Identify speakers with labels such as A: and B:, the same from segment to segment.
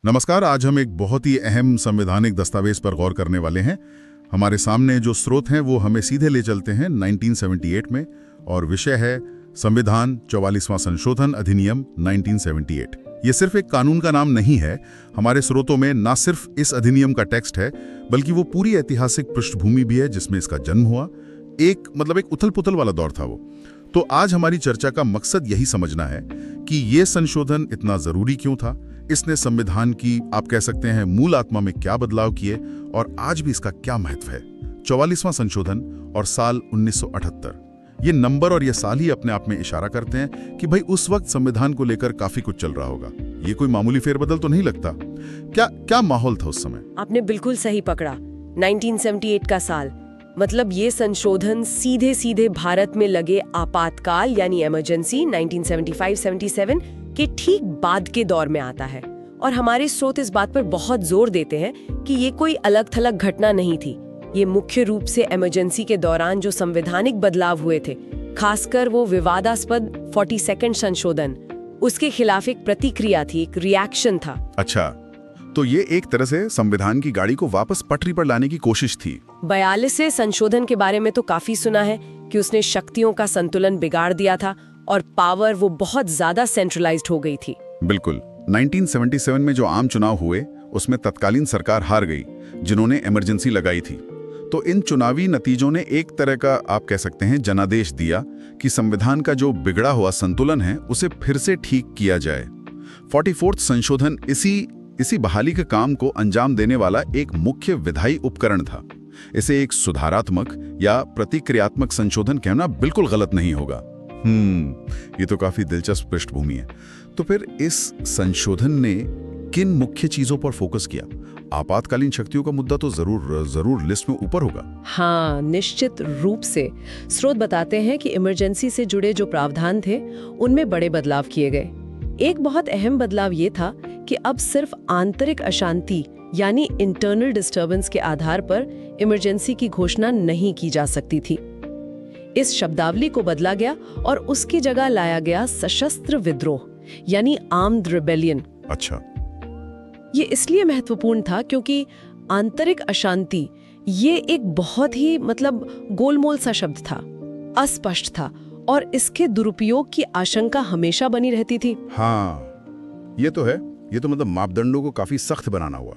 A: नमस्कार। आज हम एक बहुत ही अहम संवैधानिक दस्तावेज पर गौर करने वाले हैं। हमारे सामने जो स्रोत हैं वो हमें सीधे ले चलते हैं 1978 में, और विषय है संविधान 44वां संशोधन अधिनियम 1978। ये सिर्फ एक कानून का नाम नहीं है। हमारे स्रोतों में ना सिर्फ इस अधिनियम का टेक्स्ट है, बल्कि वो पूरी ऐतिहासिक पृष्ठभूमि भी है जिसमें इसका जन्म हुआ। एक उथल पुथल वाला दौर था वो। तो आज हमारी चर्चा का मकसद यही समझना है कि ये संशोधन इतना जरूरी क्यों था, इसने संविधान की, आप कह सकते हैं, मूल आत्मा में क्या बदलाव किए, और आज भी इसका क्या महत्व है। 44वां संशोधन और साल 1978, ये नंबर और ये साल ही अपने आप में इशारा करते हैं कि भाई उस वक्त संविधान को लेकर काफी कुछ चल रहा होगा। ये कोई मामूली फेरबदल तो नहीं लगता। क्या माहौल था उस समय? आपने
B: बिल्कुल सही पकड़ा। 1978 का साल, मतलब ये संशोधन सीधे सीधे भारत में लगे आपातकाल यानी इमरजेंसी 1975-77 के ठीक बाद के दौर में आता है। और हमारे स्रोत इस बात पर बहुत जोर देते हैं कि ये कोई अलग थलग घटना नहीं थी। ये मुख्य रूप से इमरजेंसी के दौरान जो संवैधानिक बदलाव हुए थे, खासकर वो विवादास्पद 42वां संशोधन, उसके खिलाफ एक प्रतिक्रिया थी, एक रिएक्शन था।
A: अच्छा, तो ये एक तरह से संविधान की गाड़ी को वापस पटरी पर लाने की कोशिश थी।
B: 42वें संशोधन के बारे में तो काफी सुना है कि उसने शक्तियों का संतुलन बिगाड़ दिया था और पावर वो बहुत ज्यादा सेंट्रलाइज्ड हो गई थी।
A: बिल्कुल। 1977 में जो आम चुनाव हुए उसमें तत्कालीन सरकार हार गई, जिन्होंने इमरजेंसी लगाई थी। तो इन चुनावी नतीजों ने एक तरह का, आप कह सकते हैं, जनादेश दिया कि संविधान का जो बिगड़ा हुआ संतुलन है उसे फिर से ठीक किया जाए। 44वां संशोधन इसी बहाली के काम को अंजाम देने वाला एक मुख्य विधायी उपकरण था। इसे एक सुधारात्मक या प्रतिक्रियात्मक संशोधन कहना बिल्कुल गलत नहीं होगा। ये तो काफी दिलचस्प पृष्ठभूमि है। तो फिर इस संशोधन ने किन मुख्य चीजों पर फोकस किया? आपातकालीन शक्तियों का मुद्दा तो जरूर लिस्ट में ऊपर होगा।
B: हाँ, निश्चित रूप से। स्रोत बताते हैं कि इमरजेंसी से जुड़े जो प्रावधान थे उनमें बड़े बदलाव किए गए। एक बहुत अहम बदलाव ये था कि अब सिर्फ आंतरिक अशांति यानी इंटरनल डिस्टर्बेंस के आधार पर इमरजेंसी की घोषणा नहीं की जा सकती थी। इस शब्दावली को बदला गया और उसकी जगह लाया गया सशस्त्र विद्रोह यानी आर्म्ड रिबेलियन।
A: अच्छा,
B: ये इसलिए महत्वपूर्ण था क्योंकि आंतरिक अशांति ये एक बहुत ही गोलमोल सा शब्द था, अस्पष्ट था, और इसके दुरुपयोग की आशंका हमेशा बनी रहती थी।
A: हाँ, ये तो है। ये तो मापदंडों को काफी सख्त बनाना हुआ।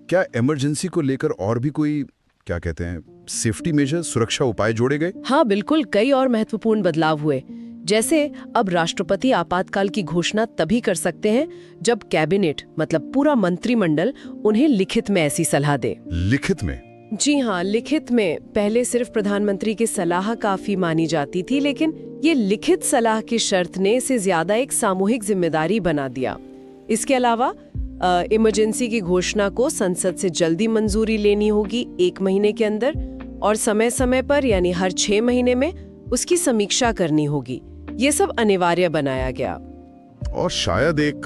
A: क्या इमरजेंसी को लेकर और भी कोई, क्या कहते हैं, सेफ्टी मेजर, सुरक्षा उपाय जोड़े गए?
B: हाँ बिल्कुल, कई और महत्वपूर्ण बदलाव हुए। जैसे अब राष्ट्रपति आपातकाल की घोषणा तभी कर सकते हैं जब कैबिनेट, पूरा मंत्रिमंडल, उन्हें लिखित में ऐसी सलाह दे।
A: लिखित में?
B: जी हाँ, लिखित में। पहले सिर्फ प्रधानमंत्री की सलाह काफी मानी जाती थी, लेकिन ये लिखित सलाह की शर्त ने इसे ज्यादा एक सामूहिक जिम्मेदारी बना दिया। इसके अलावा इमरजेंसी की घोषणा को संसद से जल्दी मंजूरी लेनी होगी 1 महीने के अंदर, और समय समय पर यानी हर 6 महीने में उसकी समीक्षा करनी होगी। ये सब अनिवार्य बनाया गया।
A: और शायद एक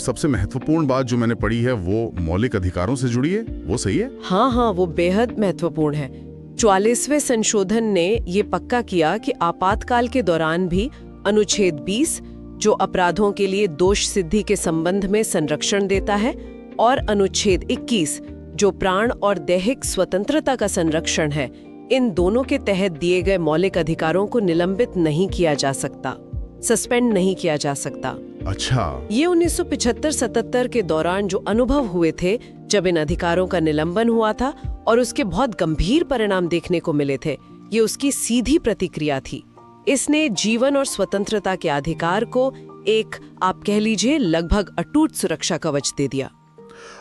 A: सबसे महत्वपूर्ण बात जो मैंने पढ़ी है वो मौलिक अधिकारों से जुड़ी है, वो सही है?
B: हाँ, वो बेहद महत्वपूर्ण है। 44वें संशोधन ने ये पक्का किया कि आपातकाल के दौरान भी अनुच्छेद 20 जो अपराधों के लिए दोष सिद्धि के संबंध में संरक्षण देता है, और अनुच्छेद 21 जो प्राण और दैहिक स्वतंत्रता का संरक्षण है, इन दोनों के तहत दिए गए मौलिक अधिकारों को निलंबित नहीं किया जा सकता, सस्पेंड नहीं किया जा सकता।
A: अच्छा,
B: ये 1975-77 के दौरान जो अनुभव हुए थे, जब इन अधिकारों का निलंबन हुआ था और उसके बहुत गंभीर परिणाम देखने को मिले थे, ये उसकी सीधी प्रतिक्रिया थी। इसने जीवन और स्वतंत्रता के अधिकार को एक, आप कह लीजिए, लगभग अटूट सुरक्षा कवच दे दिया।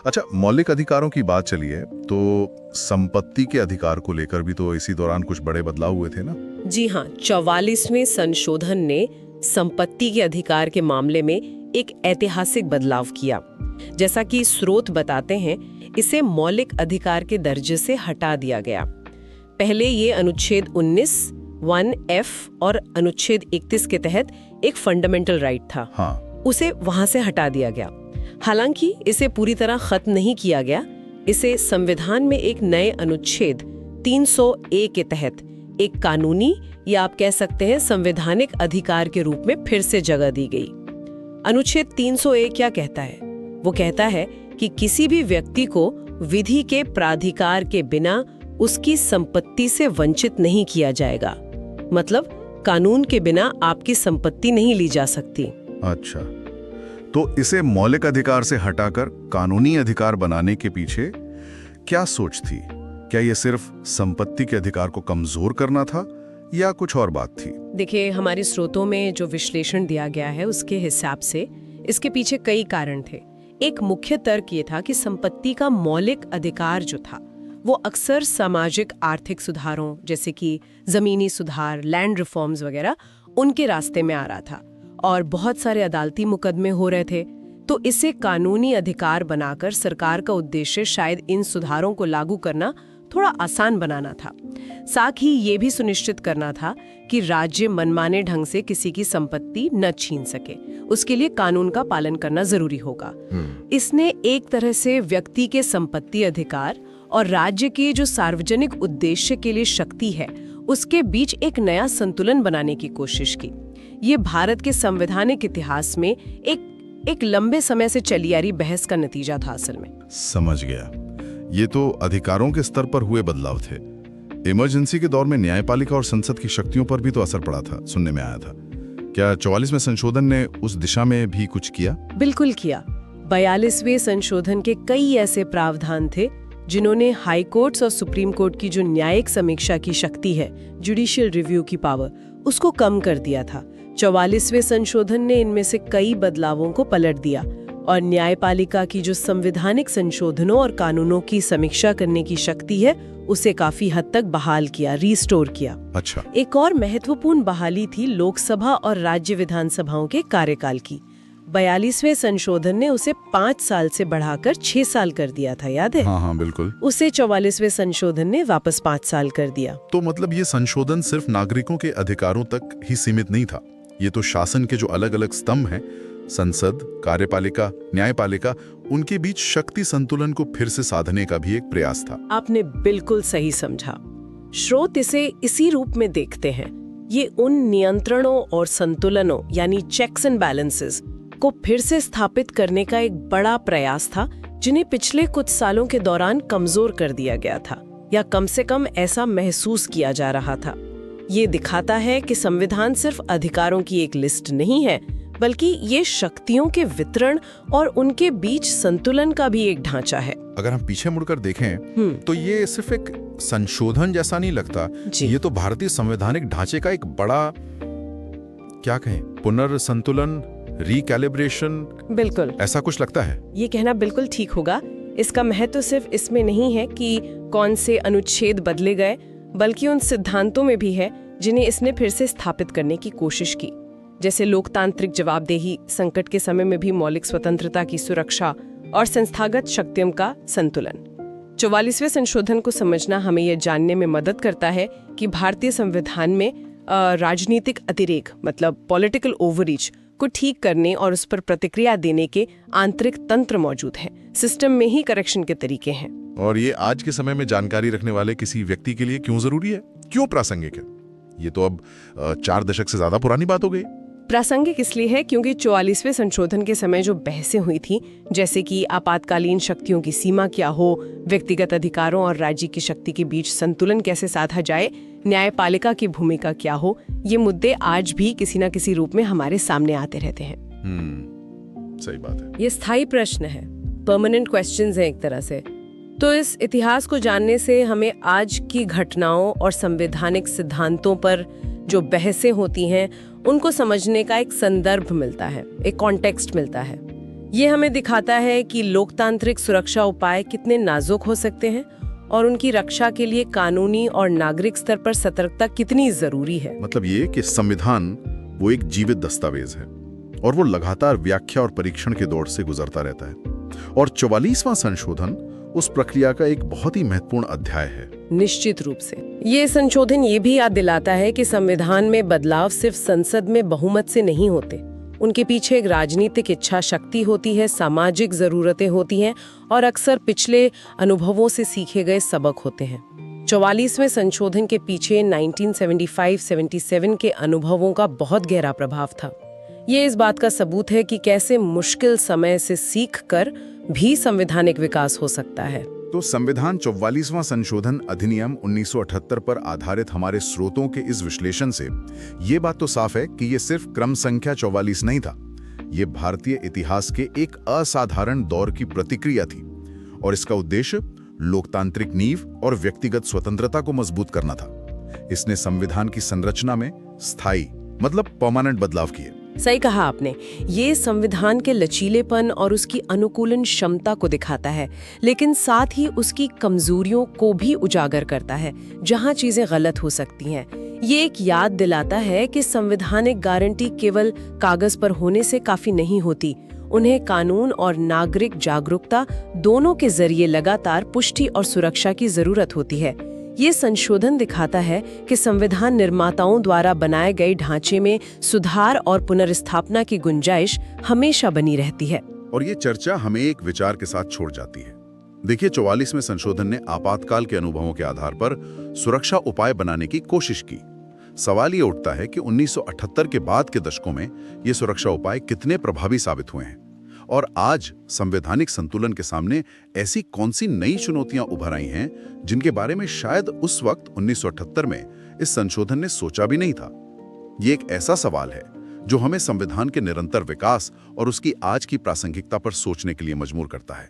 A: अच्छा, मौलिक अधिकारों की बात चली है तो संपत्ति के अधिकार को लेकर भी तो इसी दौरान कुछ बड़े बदलाव हुए थे ना?
B: जी हाँ, 44वें संशोधन ने संपत्ति के अधिकार के मामले में एक ऐतिहासिक बदलाव किया। जैसा कि स्रोत बताते हैं, इसे मौलिक अधिकार के दर्जे से हटा दिया गया। पहले ये अनुच्छेद 19 1F और अनुच्छेद 31 के तहत एक फंडामेंटल राइट था।
A: हाँ।
B: उसे वहां से हटा दिया गया। हालांकि इसे पूरी तरह खत्म नहीं किया गया। इसे संविधान में एक नए अनुच्छेद 300A के तहत एक कानूनी, या आप कह सकते हैं संवैधानिक अधिकार के रूप में फिर से जगह दी गई। अनुच्छेद 300A क्या कहता है? वो कहता है कि किसी भी व्यक्ति को विधि के प्राधिकार के बिना उसकी संपत्ति से वंचित नहीं किया जाएगा। मतलब कानून के बिना आपकी संपत्ति नहीं ली जा सकती।
C: अच्छा, तो इसे मौलिक अधिकार से हटाकर कानूनी अधिकार बनाने के पीछे क्या सोच थी? क्या ये सिर्फ संपत्ति के अधिकार को कमजोर करना था या कुछ और बात थी?
B: देखिए, हमारे स्रोतों में जो विश्लेषण दिया गया है उसके हिसाब से इसके पीछे कई कारण थे। एक मुख्य तर्क ये था कि संपत्ति का मौलिक अधिकार जो था वो अक्सर सामाजिक आर्थिक सुधारों जैसे कि जमीनी सुधार, लैंड रिफॉर्म्स वगैरह उनके रास्ते में आ रहा था और बहुत सारे अदालती मुकदमे हो रहे थे। तो इसे कानूनी अधिकार बनाकर सरकार का उद्देश्य शायद इन सुधारों को लागू करना थोड़ा आसान बनाना था। साथ ही ये भी सुनिश्चित करना था कि राज्य मनमाने ढंग से किसी की संपत्ति न छीन सके। उसके लिए कानून का पालन करना जरूरी होगा। इसने एक तरह से व्यक्ति के संपत्ति अधिकार और राज्य के जो सार्वजनिक उद्देश्य के लिए शक्ति है उसके बीच एक नया संतुलन बनाने की कोशिश की। ये भारत के संवैधानिक इतिहास में एक लंबे समय से चली आ रही बहस का नतीजा था असल में।
C: समझ गया। ये तो अधिकारों के स्तर पर हुए बदलाव थे। इमरजेंसी के दौर में न्यायपालिका और संसद की शक्तियों पर भी तो असर पड़ा था, सुनने में आया था। क्या 44वें संशोधन ने उस दिशा में भी कुछ किया?
B: बिल्कुल किया। 42वें संशोधन के कई ऐसे प्रावधान थे जिन्होंने हाई कोर्ट्स और सुप्रीम कोर्ट की जो न्यायिक समीक्षा की शक्ति है, जुडिशियल रिव्यू की पावर, उसको कम कर दिया था। 44वें संशोधन ने इनमें से कई बदलावों को पलट दिया और न्यायपालिका की जो संवैधानिक संशोधनों और कानूनों की समीक्षा करने की शक्ति है उसे काफी हद तक बहाल किया, रिस्टोर किया।
C: अच्छा।
B: एक और महत्वपूर्ण बहाली थी लोकसभा और राज्य विधानसभाओं के कार्यकाल की। 42वें संशोधन ने उसे 5 साल से बढ़ाकर 6 साल कर दिया था, याद है?
C: हाँ, बिल्कुल।
B: उसे 44वें संशोधन ने वापस 5 साल कर दिया।
C: तो मतलब ये संशोधन सिर्फ नागरिकों के अधिकारों तक ही सीमित नहीं था। ये तो शासन के जो अलग अलग स्तंभ हैं, संसद, कार्यपालिका, न्यायपालिका, उनके बीच शक्ति संतुलन को फिर से साधने का भी एक प्रयास था।
B: आपने बिल्कुल सही समझा। स्रोत इसे इसी रूप में देखते हैं। ये उन नियंत्रणों और संतुलनों यानी चेक्स एंड बैलेंसेस को फिर से स्थापित करने का एक बड़ा प्रयास था जिन्हें पिछले कुछ सालों के दौरान कमजोर कर दिया गया था, या कम से कम ऐसा महसूस किया जा रहा था। ये दिखाता है कि संविधान सिर्फ अधिकारों की एक लिस्ट नहीं है, बल्कि ये शक्तियों के वितरण और उनके बीच संतुलन का भी एक ढांचा है।
C: अगर हम पीछे मुड़कर देखें तो ये सिर्फ एक संशोधन जैसा नहीं लगता। ये तो भारतीय संवैधानिक ढांचे का एक बड़ा, क्या कहें, पुनर्संतुलन, रिकैलिब्रेशन, बिल्कुल ऐसा कुछ लगता है।
B: ये कहना बिल्कुल ठीक होगा। इसका महत्व सिर्फ इसमें नहीं है कि कौन से अनुच्छेद बदले गए, बल्कि उन सिद्धांतों में भी है जिन्हें इसने फिर से स्थापित करने की कोशिश की, जैसे लोकतांत्रिक जवाबदेही, संकट के समय में भी मौलिक स्वतंत्रता की सुरक्षा और संस्थागत शक्तियों का संतुलन। 44वें संशोधन को समझना हमें यह जानने में मदद करता है कि भारतीय संविधान में राजनीतिक अतिरेक मतलब पॉलिटिकल ओवररीच को ठीक करने और उस पर प्रतिक्रिया देने के आंतरिक तंत्र मौजूद हैं। सिस्टम में ही करेक्शन के तरीके हैं।
C: और ये आज के समय में जानकारी रखने वाले किसी व्यक्ति के लिए क्यों जरूरी है, क्यों प्रासंगिक है? ये तो अब 4 दशक से ज्यादा पुरानी बात हो गई।
B: प्रासंगिक इसलिए है क्योंकि 44वें संशोधन के समय जो बहसें हुई थी, जैसे कि आपातकालीन शक्तियों की सीमा क्या हो, व्यक्तिगत अधिकारों और राज्य की शक्ति के बीच संतुलन कैसे साधा जाए, न्यायपालिका की भूमिका क्या हो, ये मुद्दे आज भी किसी न किसी रूप में हमारे सामने आते रहते हैं।
C: सही बात है।
B: ये स्थायी प्रश्न है, परमानेंट क्वेश्चंस हैं एक तरह से। तो इस इतिहास को जानने से हमें आज की घटनाओं और संवैधानिक सिद्धांतों पर जो बहसें होती हैं उनको समझने का एक संदर्भ मिलता है, एक कॉन्टेक्स्ट मिलता है। ये हमें दिखाता है कि लोकतांत्रिक सुरक्षा उपाय कितने नाजुक हो सकते हैं और उनकी रक्षा के लिए कानूनी और नागरिक स्तर पर सतर्कता कितनी जरूरी है।
C: मतलब ये कि संविधान वो एक जीवित दस्तावेज है और वो लगातार व्याख्या और परीक्षण के दौर से गुजरता रहता है, और 44वां संशोधन उस प्रक्रिया का एक बहुत ही महत्वपूर्ण अध्याय है।
B: निश्चित रूप से ये संशोधन ये भी याद दिलाता है कि संविधान में बदलाव सिर्फ संसद में बहुमत से नहीं होते। उनके पीछे एक राजनीतिक इच्छा शक्ति होती है, सामाजिक जरूरतें होती हैं और अक्सर पिछले अनुभवों से सीखे गए सबक होते हैं। 44वें संशोधन के पीछे 1975-77 के अनुभवों का बहुत गहरा प्रभाव था। ये इस बात का सबूत है कि कैसे मुश्किल समय से सीख कर भी संवैधानिक विकास हो सकता है।
A: तो संविधान 44वां संशोधन अधिनियम 1978 पर आधारित हमारे स्रोतों के इस विश्लेषण से ये बात तो साफ है कि ये सिर्फ क्रम संख्या 44 नहीं था। ये भारतीय इतिहास के एक असाधारण दौर की प्रतिक्रिया थी और इसका उद्देश्य लोकतांत्रिक नींव और व्यक्तिगत स्वतंत्रता को मजबूत करना था। इसने संविधान की संरचना में स्थायी मतलब परमानेंट बदलाव किए।
B: सही कहा आपने। ये संविधान के लचीलेपन और उसकी अनुकूलन क्षमता को दिखाता है, लेकिन साथ ही उसकी कमजोरियों को भी उजागर करता है, जहां चीजें गलत हो सकती हैं। ये एक याद दिलाता है कि संवैधानिक गारंटी केवल कागज पर होने से काफी नहीं होती। उन्हें कानून और नागरिक जागरूकता दोनों के जरिए लगातार पुष्टि और सुरक्षा की जरूरत होती है। ये संशोधन दिखाता है कि संविधान निर्माताओं द्वारा बनाए गए ढांचे में सुधार और पुनर्स्थापना की गुंजाइश हमेशा बनी रहती है।
A: और ये चर्चा हमें एक विचार के साथ छोड़ जाती है। देखिए, 44वें संशोधन ने आपातकाल के अनुभवों के आधार पर सुरक्षा उपाय बनाने की कोशिश की। सवाल ये उठता है कि 1978 के बाद के दशकों में ये सुरक्षा उपाय कितने प्रभावी साबित हुए हैं और आज संवैधानिक संतुलन के सामने ऐसी कौन सी नई चुनौतियां उभर आई हैं जिनके बारे में शायद उस वक्त 1978 में इस संशोधन ने सोचा भी नहीं था। ये एक ऐसा सवाल है जो हमें संविधान के निरंतर विकास और उसकी आज की प्रासंगिकता पर सोचने के लिए मजबूर करता है।